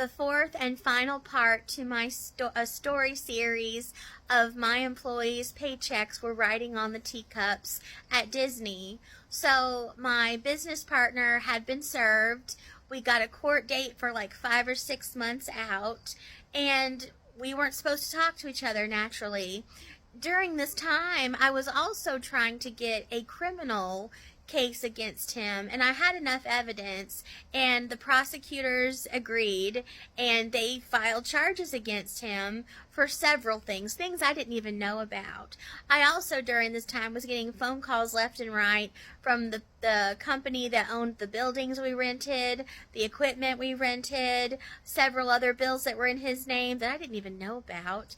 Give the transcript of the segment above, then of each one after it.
the fourth and final part to my story series of my employees' paychecks were riding on the teacups at Disney. So my business partner had been served. We got a court date for like 5 or 6 months out, and we weren't supposed to talk to each other naturally. During this time, I was also trying to get a criminal case against him, and I had enough evidence, and the prosecutors agreed, and they filed charges against him for several things I didn't even know about. I also, during this time, was getting phone calls left and right from the company that owned the buildings we rented, the equipment we rented, several other bills that were in his name that I didn't even know about,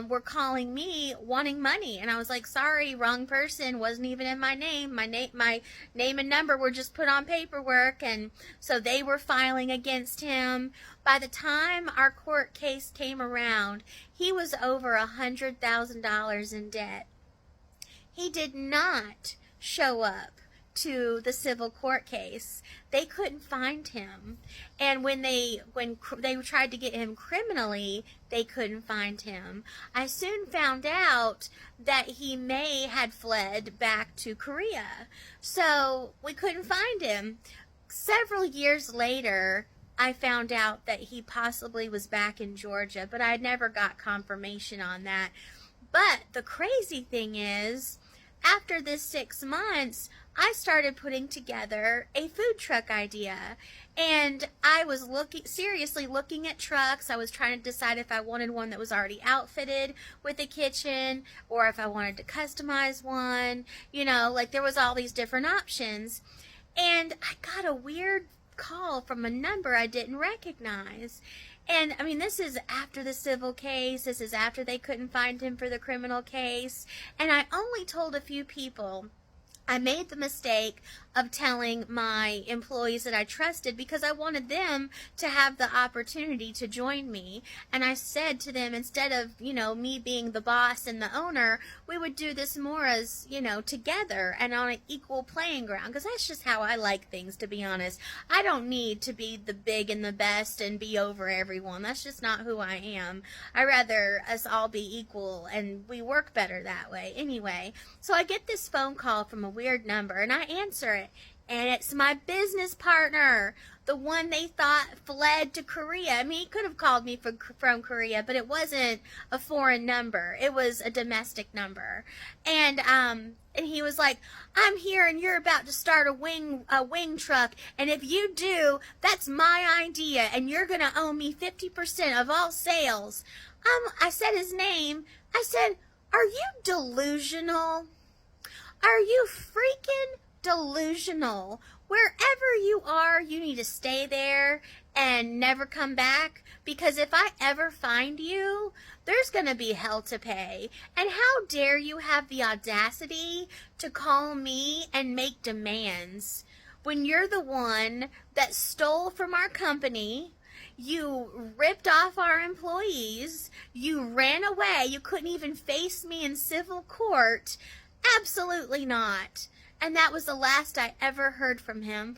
were calling me wanting money, and I was like, sorry, wrong person, wasn't even in my name. My name and number were just put on paperwork, and so they were filing against him. By the time our court case came around, he was over $100,000 in debt. He did not show up to the civil court case. They couldn't find him, and when they tried to get him criminally, they couldn't find him. I soon found out that he had fled back to Korea, so we couldn't find him. Several years later, I found out that he possibly was back in Georgia, but I never got confirmation on that. But the crazy thing is, after this 6 months, I started putting together a food truck idea, and I was seriously looking at trucks. I was trying to decide if I wanted one that was already outfitted with a kitchen, or if I wanted to customize one. Like there was all these different options, and I got a weird call from a number I didn't recognize. And I mean, this is after the civil case. This is after they couldn't find him for the criminal case. And I only told a few people. I made the mistake of telling my employees that I trusted because I wanted them to have the opportunity to join me. And I said to them, instead of, me being the boss and the owner, we would do this more as, together and on an equal playing ground. Because that's just how I like things, to be honest. I don't need to be the big and the best and be over everyone. That's just not who I am. I rather us all be equal, and we work better that way. Anyway, so I get this phone call from a weird number, and I answer it. And it's my business partner, the one they thought fled to Korea. I mean, he could have called me from Korea, but it wasn't a foreign number. It was a domestic number. And he was like, I'm here and you're about to start a wing truck. And if you do, that's my idea. And you're going to owe me 50% of all sales. I said his name. I said, are you delusional? Are you freaking delusional? Wherever you are, you need to stay there and never come back, because if I ever find you, there's going to be hell to pay. And how dare you have the audacity to call me and make demands when you're the one that stole from our company, you ripped off our employees, you ran away, you couldn't even face me in civil court. Absolutely not. And that was the last I ever heard from him.